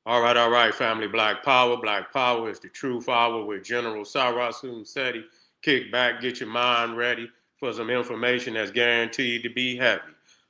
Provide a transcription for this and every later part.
All right, family. Black Power. Black Power is the truth hour with General Sarasun Seti. Kick back, get your mind ready for some information that's guaranteed to be heavy.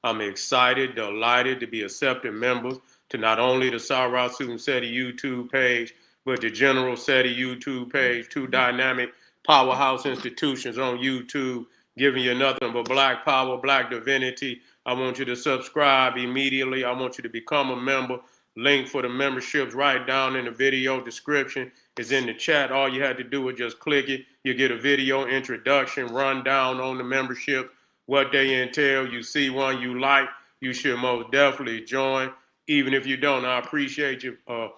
I'm excited, delighted to be accepting members to not only the Sarasun Seti YouTube page, but the General Seti YouTube page, two dynamic powerhouse institutions on YouTube, giving you nothing but black power, black divinity. I want you to subscribe immediately. I want you to become a member. Link for the memberships right down in the video description is in the chat. All you had to do was just click it. You get a video introduction, rundown on the membership, what they entail. You see one you like, you should most definitely join. Even if you don't, I appreciate I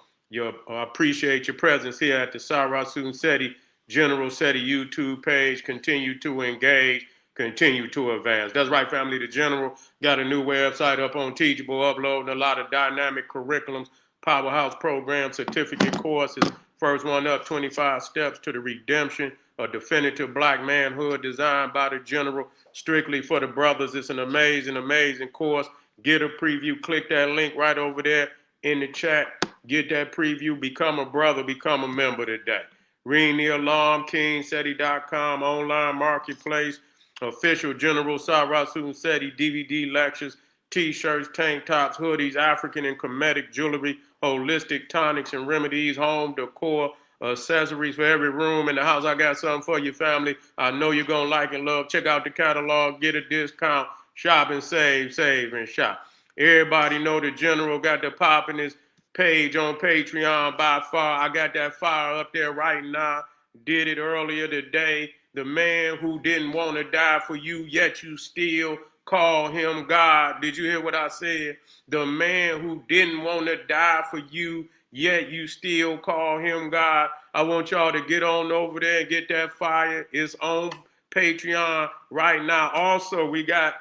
appreciate your presence here at the Sarasun Seti General Seti YouTube page. Continue to engage, continue to advance. That's right, family. The General got a new website up on Teachable, uploading a lot of dynamic curriculums, powerhouse programs, certificate courses. First one up, 25 Steps to the Redemption, a definitive black manhood designed by the General, strictly for the brothers. It's an amazing, amazing course. Get a preview. Click that link right over there in the chat. Get that preview. Become a brother. Become a member today. Ring the alarm, kingseti.com, online marketplace, official General Sarasun Seti DVD lectures, t-shirts, tank tops, hoodies, African and Kemetic jewelry, holistic tonics and remedies, home decor, accessories for every room in the house. I got something for your family. I know you're going to like and love. Check out the catalog, get a discount, shop and save and shop. Everybody know the General got the pop in his page on Patreon by far. I got that fire up there right now. Did it earlier today. The man who didn't want to die for you, yet you still call him God. Did you hear what I said? The man who didn't want to die for you, yet you still call him God. I want y'all to get on over there and get that fire. It's on Patreon right now. Also, we got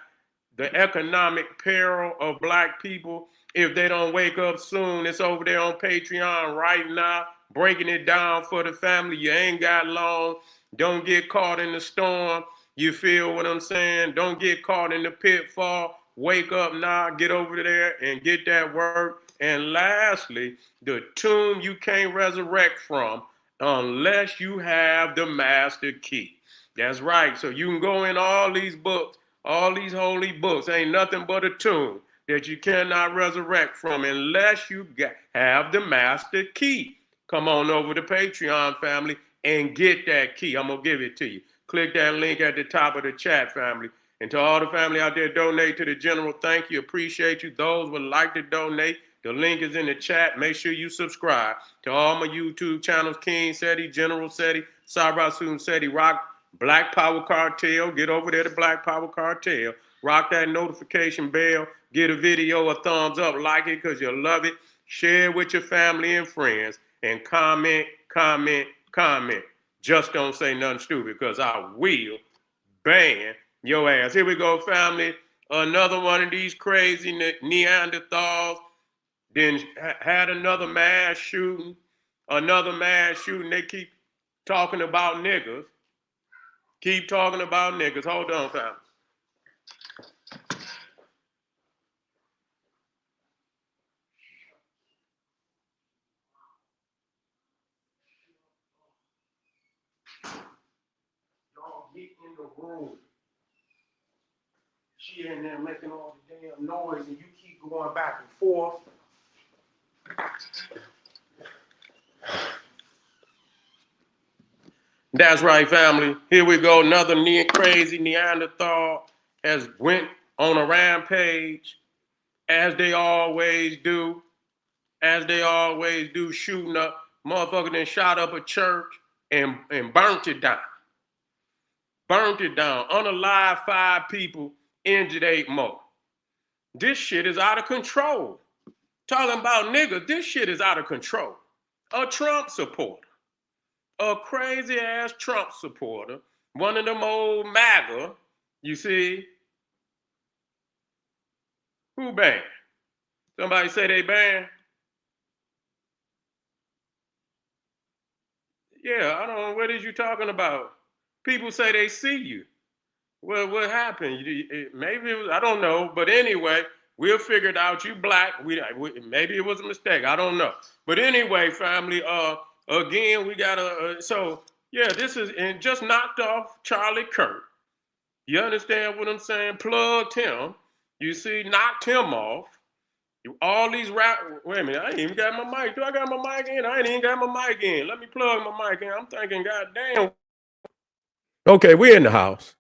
the economic peril of black people if they don't wake up soon. It's over there on Patreon right now, breaking it down for the family. You ain't got long. Don't get caught in the storm. You feel what I'm saying? Don't get caught in the pitfall. Wake up now, get over there and get that work. And lastly, the tomb you can't resurrect from unless you have the master key. That's right. So you can go in all these books, all these holy books. Ain't nothing but a tomb that you cannot resurrect from unless you have the master key. Come on over to Patreon, family, and get that key. I'm going to give it to you. Click that link at the top of the chat, family. And to all the family out there, donate to the General. Thank you. Appreciate you. Those would like to donate, the link is in the chat. Make sure you subscribe to all my YouTube channels, King Seti, General Seti, Sarasun Seti, Rock, Black Power Cartel. Get over there to Black Power Cartel. Rock that notification bell. Get a video a thumbs up. Like it because you love it. Share it with your family and friends. And comment, comment, comment. Just don't say nothing stupid because I will ban your ass. Here we go, family. Another one of these crazy Neanderthals. Then had another mass shooting. Another mass shooting. They keep talking about niggas. Keep talking about niggas. Hold on, family. Y'all get in the room. She in there making all the damn noise and you keep going back and forth. That's right, family. Here we go. Another crazy Neanderthal has went on a rampage, as they always do. As they always do, shooting up. Motherfucker then shot up a church and burnt it down. Burnt it down. Unalive 5 people, injured 8 more. This shit is out of control. Talking about niggas, this shit is out of control. A Trump supporter. A crazy ass Trump supporter, one of them old MAGA, you see, who banned? Somebody say they banned? Yeah, I don't know, what is you talking about? People say they see you. Well, what happened? Maybe it was, I don't know, but anyway, We'll figure it out. You black. Maybe it was a mistake. I don't know. But anyway, family. Again, we gotta. So yeah, this is and just knocked off Charlie Kirk. You understand what I'm saying? Plugged him. You see, knocked him off. All these rap. Wait a minute, I ain't even got my mic. Do I got my mic in? I ain't even got my mic in. Let me plug my mic in. I'm thinking, goddamn. Okay, we in the house.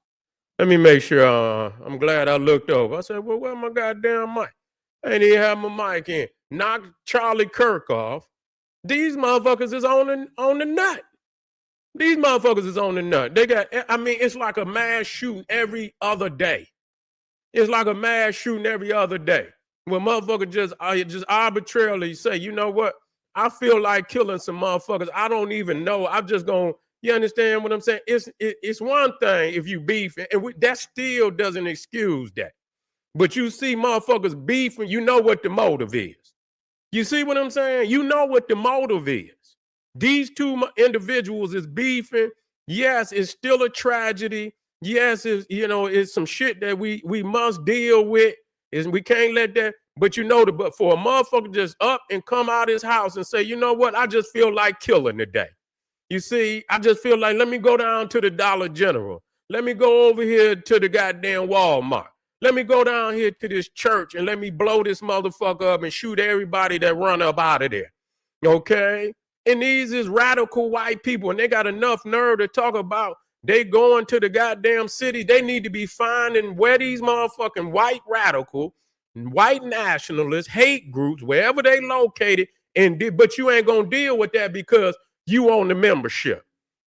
Let me make sure. I'm glad I looked over. I said, well, where my goddamn mic? I ain't even have my mic in. Knocked Charlie Kirk off. These motherfuckers is on the nut. These motherfuckers is on the nut. They got. I mean, it's like a mass shooting every other day. It's like a mass shooting every other day. When motherfuckers just arbitrarily say, you know what? I feel like killing some motherfuckers. I don't even know. I'm just going, you understand what I'm saying? It's one thing if you beef, and that still doesn't excuse that. But you see motherfuckers beefing, you know what the motive is. You see what I'm saying? You know what the motive is. These two individuals is beefing. Yes, it's still a tragedy. Yes, it's some shit that we must deal with. We can't let that. But but for a motherfucker just up and come out his house and say, you know what, I just feel like killing today. You see, I just feel like, let me go down to the Dollar General. Let me go over here to the goddamn Walmart. Let me go down here to this church and let me blow this motherfucker up and shoot everybody that run up out of there. Okay? And these is radical white people, and they got enough nerve to talk about they going to the goddamn city. They need to be finding where these motherfucking white radical, white nationalists, hate groups, wherever they located, but you ain't gonna deal with that because you own the membership.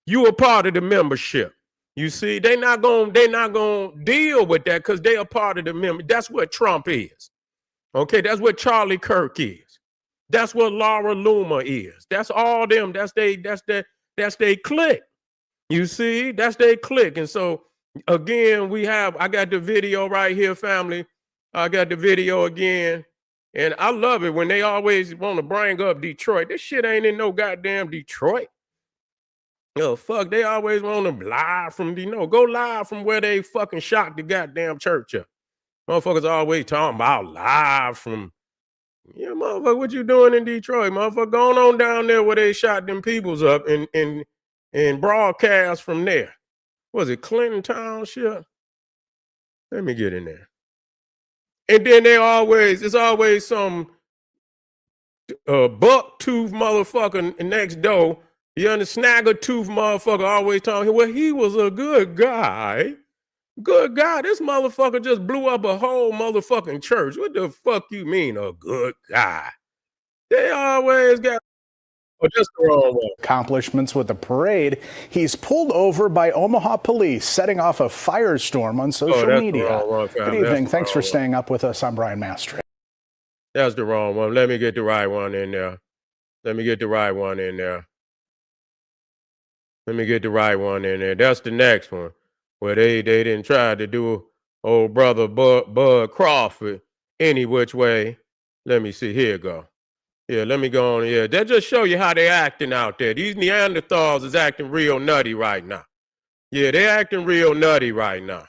You a part of the membership. You see, they not gonna deal with that because they are part of the member. That's what Trump is. Okay, that's what Charlie Kirk is. That's what Laura Loomer is. That's all them. That's they clique. You see, that's their clique. And so again, I got the video right here, family. I got the video again. And I love it when they always want to bring up Detroit. This shit ain't in no goddamn Detroit. Oh, fuck. They always want to live from, go live from where they fucking shot the goddamn church up. Motherfuckers always talking about live from, yeah, motherfucker, what you doing in Detroit? Motherfucker, going on down there where they shot them peoples up and broadcast from there. Was it Clinton Township? Let me get in there. And then it's always some buck tooth motherfucker next door. You understand? Snagger tooth motherfucker always talking, well, he was a good guy. Good guy. This motherfucker just blew up a whole motherfucking church. What the fuck you mean a good guy? They always got just the wrong one. Accomplishments with the parade. He's pulled over by Omaha police, setting off a firestorm on social media. Good evening. Thanks for staying up with us. I'm Brian Mastry. That's the wrong one. Let me get the right one in there. Let me get the right one in there. Let me get the right one in there. That's the next one. Where they didn't try to do old brother Bud Crawford any which way. Let me see. Here you go. Yeah, let me go on. Yeah, that just show you how they acting out there. These Neanderthals is acting real nutty right now. Yeah, they acting real nutty right now.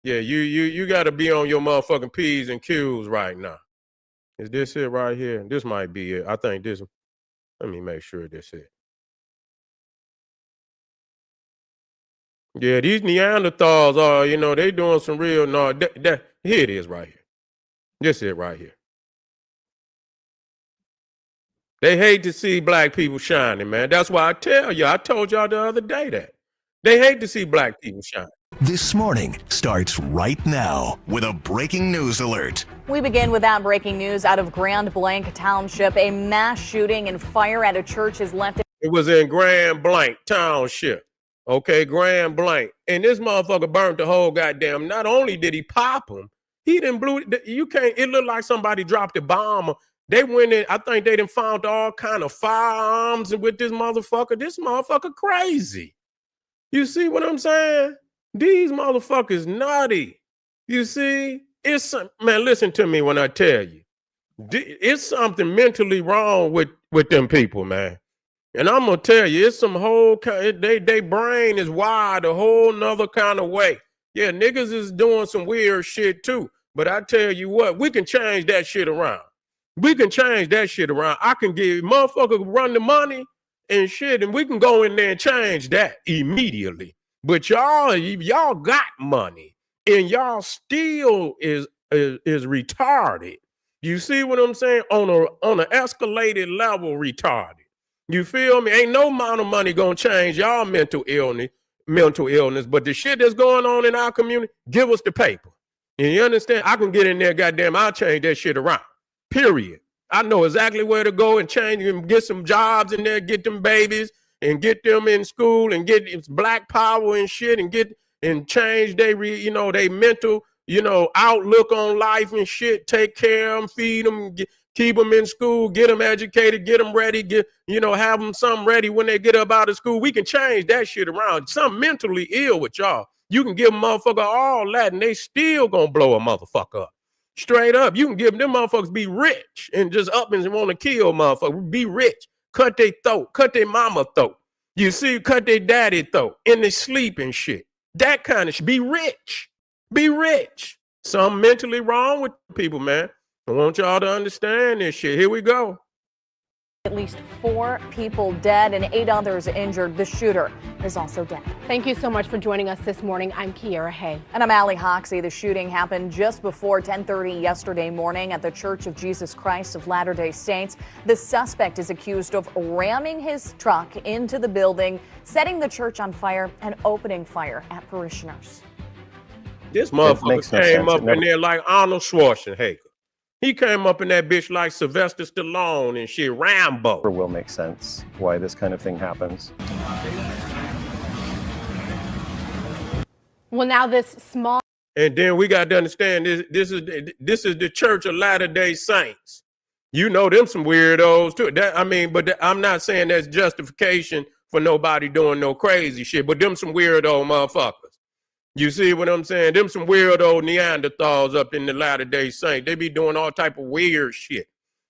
Yeah, you got to be on your motherfucking P's and Q's right now. Is this it right here? This might be it. I think this. Let me make sure this is it. Yeah, these Neanderthals are, they doing some real, here it is right here. This is it right here. They hate to see black people shining, man. That's why I told y'all the other day that. They hate to see black people shine. This morning starts right now with a breaking news alert. We begin with that breaking news out of Grand Blanc Township. A mass shooting and fire at a church has left. It was in Grand Blanc Township. Okay, Grand Blanc. And this motherfucker burned the whole goddamn. Not only did he pop him, he didn't blew it. It looked like somebody dropped a bomb. They went in, I think they done found all kind of firearms with this motherfucker. This motherfucker crazy. You see what I'm saying? These motherfuckers nutty. You see? Man, listen to me when I tell you. It's something mentally wrong with them people, man. And I'm gonna tell you, it's some whole kind. They brain is wired a whole nother kind of way. Yeah, niggas is doing some weird shit too. But I tell you what, we can change that shit around. We can change that shit around. I can give motherfuckers run the money and shit, and we can go in there and change that immediately. But y'all got money, and y'all still is retarded. You see what I'm saying? On an escalated level, retarded. You feel me? Ain't no amount of money gonna change y'all mental illness. But the shit that's going on in our community, give us the paper. And you understand? I can get in there, goddamn, I'll change that shit around. Period. I know exactly where to go and change and get some jobs in there, get them babies and get them in school and get black power and shit and change they mental, outlook on life and shit, take care of them, feed them, keep them in school, get them educated, get them ready, have them something ready when they get up out of school. We can change that shit around. Some mentally ill with y'all. You can give a motherfucker all that and they still gonna blow a motherfucker up. Straight up. You can give them motherfuckers be rich and just up and want to kill motherfuckers. Be rich. Cut their throat. Cut their mama throat. You see, cut their daddy throat in their sleep and shit. That kind of shit. Be rich. Be rich. Something mentally wrong with people, man. I want y'all to understand this shit. Here we go. At least 4 people dead and 8 others injured. The shooter is also dead. Thank you so much for joining us this morning. I'm Kiera Hay. And I'm Allie Hoxie. The shooting happened just before 10:30 yesterday morning at the Church of Jesus Christ of Latter-day Saints. The suspect is accused of ramming his truck into the building, setting the church on fire, and opening fire at parishioners. This motherfucker came up in there like Arnold Schwarzenegger. He came up in that bitch like Sylvester Stallone and shit, Rambo. It will make sense why this kind of thing happens. Well, now this small. And then we got to understand this is the Church of Latter-day Saints. You know them some weirdos too. But I'm not saying that's justification for nobody doing no crazy shit. But them some weirdo motherfuckers. You see what I'm saying? Them some weirdo Neanderthals up in the Latter-day Saints. They be doing all type of weird shit.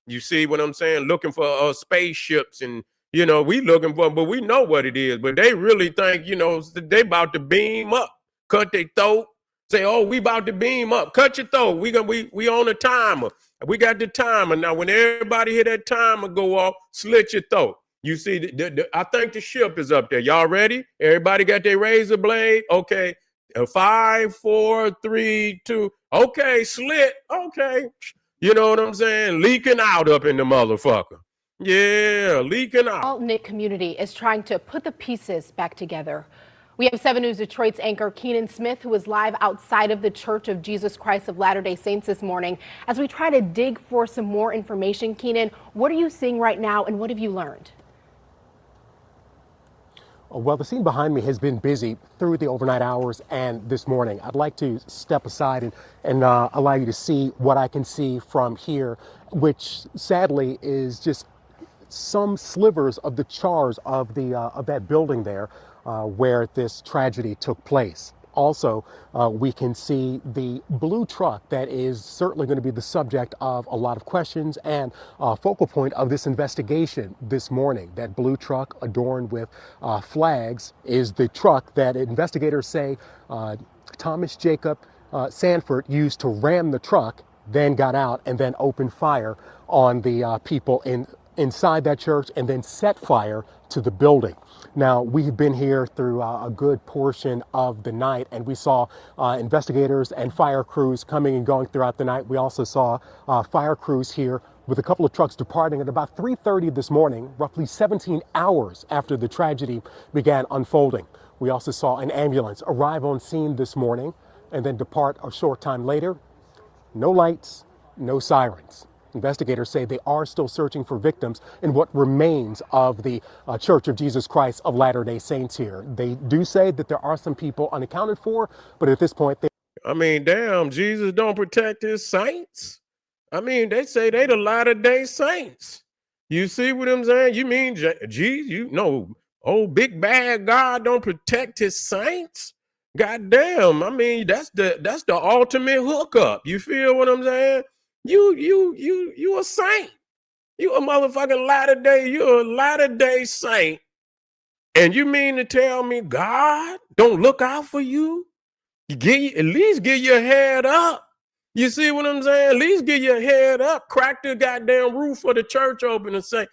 You see what I'm saying? Looking for spaceships and, we looking for, but we know what it is. But they really think, they about to beam up, cut their throat, say, oh, we about to beam up, cut your throat. We on a timer. We got the timer. Now, when everybody hear that timer go off, slit your throat. You see, I think the ship is up there. Y'all ready? Everybody got their razor blade? Okay. 5, 4, 3, 2. Okay, slit. Okay. You know what I'm saying? Leaking out up in the motherfucker. Yeah, leaking out. All knit community is trying to put the pieces back together. We have 7 News Detroit's anchor Keenan Smith, who is live outside of the Church of Jesus Christ of Latter-day Saints this morning. As we try to dig for some more information, Keenan, what are you seeing right now and what have you learned? Well, the scene behind me has been busy through the overnight hours and this morning. I'd like to step aside and allow you to see what I can see from here, which sadly is just some slivers of the chars of that building there where this tragedy took place. Also, we can see the blue truck that is certainly going to be the subject of a lot of questions and focal point of this investigation this morning. That blue truck adorned with flags is the truck that investigators say Thomas Jacob Sanford used to ram the truck, then got out and then opened fire on the people inside that church and then set fire to the building. Now, we've been here through a good portion of the night, and we saw investigators and fire crews coming and going throughout the night. We also saw fire crews here with a couple of trucks departing at about 3:30 this morning, roughly 17 hours after the tragedy began unfolding. We also saw an ambulance arrive on scene this morning and then depart a short time later. No lights, no sirens. Investigators say they are still searching for victims in what remains of the Church of Jesus Christ of Latter-day Saints here. They do say that there are some people unaccounted for, but at this point, damn, Jesus don't protect his saints. They say they the Latter-day Saints. You see what I'm saying? You mean, Jesus, big bad God don't protect his saints? Goddamn, that's the ultimate hookup. You feel what I'm saying? You a saint. You a motherfucking you're a Latter-day Saint. And you mean to tell me God don't look out for you? At least get your head up. You see what I'm saying? At least get your head up, crack the goddamn roof of the church open and say,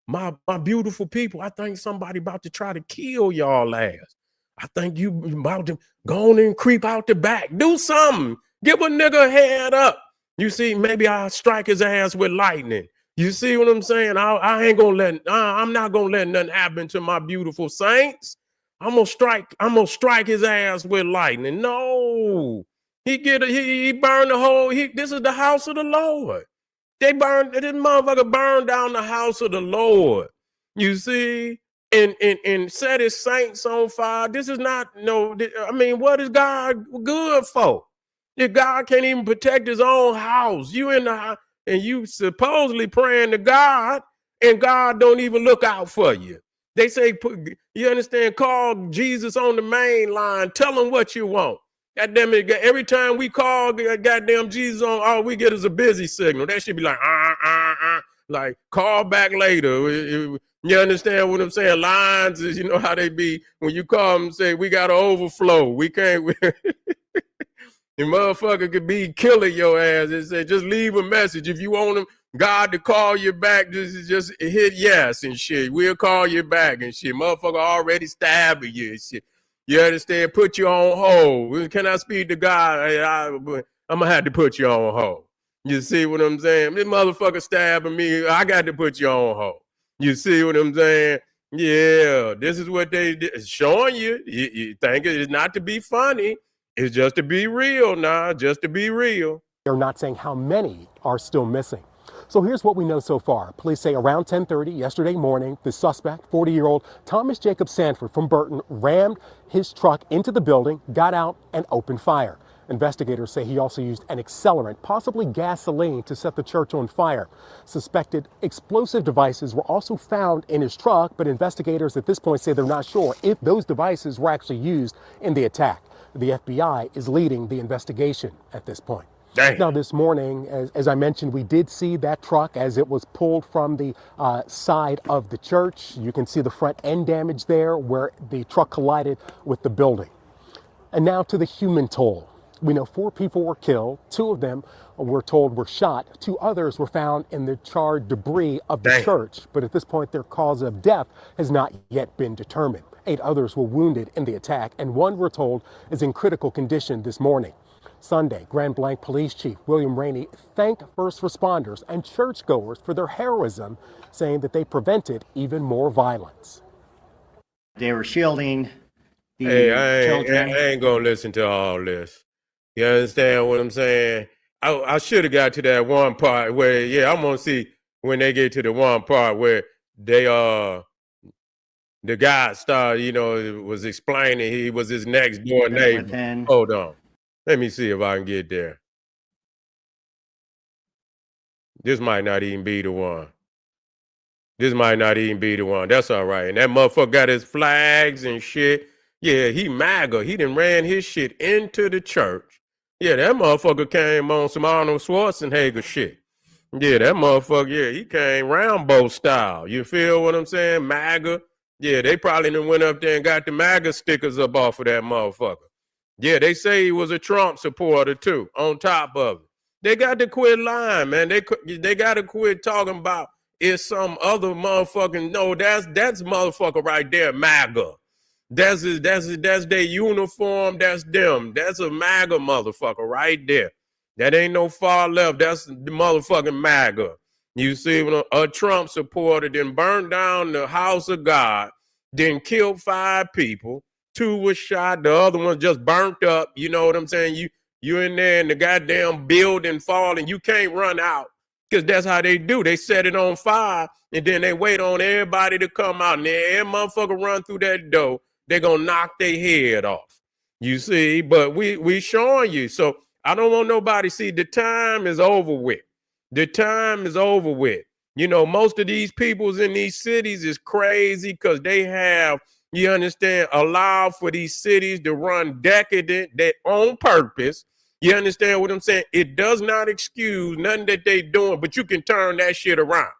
my beautiful people, I think somebody about to try to kill y'all ass. I think you about to go on and creep out the back. Do something. Give a nigga a head up. You see, maybe I'll strike his ass with lightning. You see what I'm saying? I ain't gonna let, I'm not gonna let nothing happen to my beautiful saints. I'm gonna strike his ass with lightning. No, he burned the whole, this is the house of the Lord. This motherfucker burned down the house of the Lord. You see, and set his saints on fire. This is not I mean, what is God good for? If God can't even protect his own house, you in the house and you supposedly praying to God, and God don't even look out for you. They say, you understand, call Jesus on the main line, tell him what you want. Goddamn it, every time we call goddamn Jesus on, all we get is a busy signal. That should be like, like call back later. You understand what I'm saying? Lines is, you know how they be when you call them and say, we got to overflow. We can't. The motherfucker could be killing your ass and say, just leave a message. If you want him, God to call you back, just hit yes and shit. We'll call you back and shit. Motherfucker already stabbing you and shit. You understand? Put you on hold. Can I speak to God? I'm going to have to put you on hold. You see what I'm saying? This motherfucker stabbing me. I got to put you on hold. You see what I'm saying? Yeah, this is what they showing you. You think it's not to be funny. It's just to be real now, just to be real. They're not saying how many are still missing. So here's what we know so far. Police say around 10:30 yesterday morning, the suspect, 40-year-old Thomas Jacob Sanford from Burton, rammed his truck into the building, got out, and opened fire. Investigators say he also used an accelerant, possibly gasoline, to set the church on fire. Suspected explosive devices were also found in his truck, but investigators at this point say they're not sure if those devices were actually used in the attack. The FBI is leading the investigation at this point. Dang. Now, this morning, as I mentioned, we did see that truck as it was pulled from the side of the church. You can see the front end damage there where the truck collided with the building. And now to the human toll. We know 4 people were killed. 2 of them, we're told, were shot. 2 others were found in the charred debris of the church. But at this point, their cause of death has not yet been determined. 8 others were wounded in the attack, and 1, we're told, is in critical condition this morning. Sunday, Grand Blanc Police Chief William Rainey thanked first responders and churchgoers for their heroism, saying that they prevented even more violence. They were shielding the children. I ain't gonna listen to all this. You understand what I'm saying? I should have got to that one part where, I'm gonna see when they get to the one part where they the guy started, was explaining he was his next door neighbor. Hold on. Let me see if I can get there. This might not even be the one. That's all right. And that motherfucker got his flags and shit. Yeah, he MAGA. He done ran his shit into the church. Yeah, that motherfucker came on some Arnold Schwarzenegger shit. Yeah, that motherfucker, he came Rambo style. You feel what I'm saying? MAGA. Yeah, they probably done went up there and got the MAGA stickers up off of that motherfucker. Yeah, they say he was a Trump supporter too, on top of it. They got to quit lying, man. They got to quit talking about it's some other motherfucking, no, that's motherfucker right there, MAGA. That's their uniform, that's them. That's a MAGA motherfucker right there. That ain't no far left, that's the motherfucking MAGA. You see, when a Trump supporter then burned down the house of God, then killed 5 people. 2 was shot, the other one just burnt up. You know what I'm saying? You in there and the goddamn building falling, you can't run out because that's how they do. They set it on fire and then they wait on everybody to come out. And every motherfucker run through that door, they're gonna knock their head off. You see, but we showing you. So I don't want nobody see the time is over with. The time is over with. Most of these peoples in these cities is crazy because they have, you understand, allow for these cities to run decadent, that on purpose. You understand what I'm saying? It does not excuse nothing that they doing, but you can turn that shit around.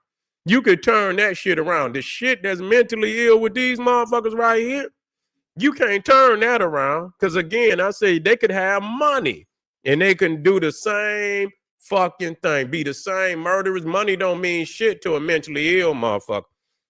You could turn that shit around. The shit that's mentally ill with these motherfuckers right here, you can't turn that around. Because again, I say they could have money. And they can do the same fucking thing, be the same murderers. Money don't mean shit to a mentally ill motherfucker.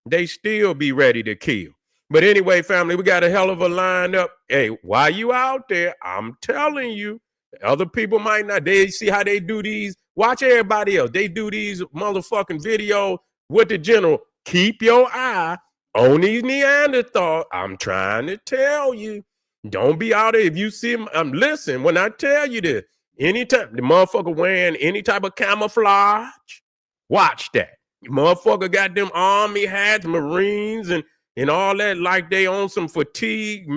They still be ready to kill. But anyway, family, we got a hell of a lineup. Hey, while you out there, I'm telling you, other people might not. They see how they do these. Watch everybody else. They do these motherfucking videos with the general. Keep your eye on these Neanderthals. I'm trying to tell you. Don't be out there. If you see them, listen, when I tell you this, anytime the motherfucker wearing any type of camouflage, watch that. Motherfucker got them army hats, Marines, and all that, like they on some fatigue,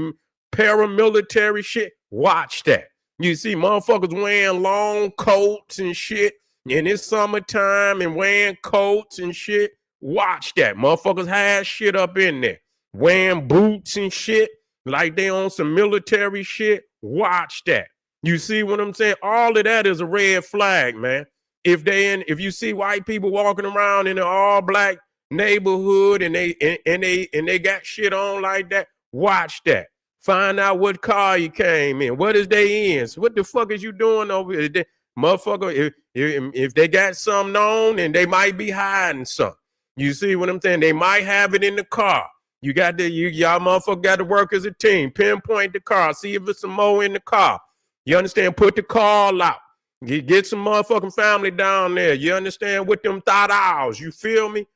paramilitary shit. Watch that. You see motherfuckers wearing long coats and shit, and it's summertime and wearing coats and shit. Watch that. Motherfuckers had shit up in there, wearing boots and shit, like they on some military shit. Watch that. You see what I'm saying? All of that is a red flag, man. If you see white people walking around in an all black neighborhood and they got shit on like that, watch that. Find out what car you came in. What is they in? So what the fuck is you doing over here? Motherfucker, if they got something on, and they might be hiding something. You see what I'm saying? They might have it in the car. Y'all motherfucker got to work as a team. Pinpoint the car. See if it's some more in the car. You understand? Put the call out. Get some motherfucking family down there. You understand? With them thought owls. You feel me?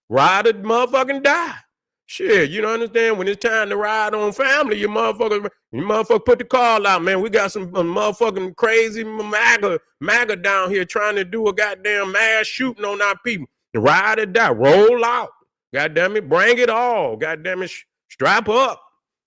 Ride or motherfucking die. Shit, you don't understand? When it's time to ride on family, you motherfucker put the call out, man. We got some motherfucking crazy MAGA down here trying to do a goddamn mass shooting on our people. Ride or die. Roll out. Goddamn it. Bring it all. Goddamn it. Strap up.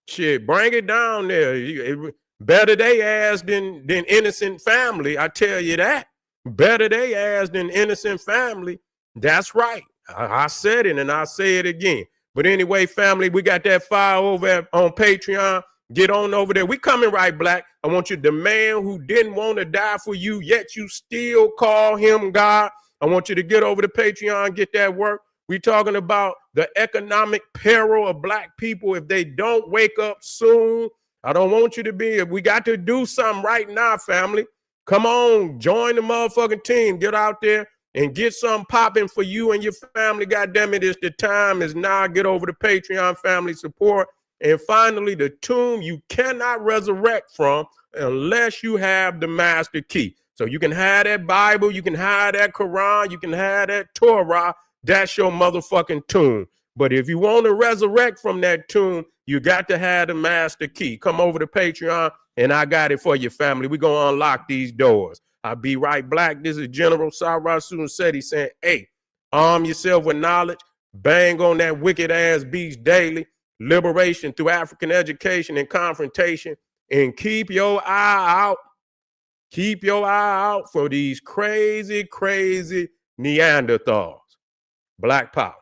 Shit, bring it down there. Better they ass than innocent family, I tell you that. Better they ass than innocent family. That's right. I said it and I say it again. But anyway, family, we got that file over on Patreon. Get on over there. We coming right, Black. I want you, the man who didn't want to die for you, yet you still call him God. I want you to get over to Patreon, get that work. We talking about the economic peril of black people if they don't wake up soon. I don't want you to be, we got to do something right now, family. Come on, join the motherfucking team. Get out there and get something popping for you and your family. God damn it, it's the time is now. Get over to Patreon, family support. And finally, the tomb you cannot resurrect from unless you have the master key. So you can have that Bible, you can have that Quran, you can have that Torah. That's your motherfucking tomb. But if you want to resurrect from that tomb, you got to have the master key. Come over to Patreon, and I got it for your family. We're going to unlock these doors. I'll be right, Black. This is General Sarasu Seti saying, hey, arm yourself with knowledge. Bang on that wicked-ass beast daily. Liberation through African education and confrontation. And keep your eye out. Keep your eye out for these crazy, crazy Neanderthals. Black power.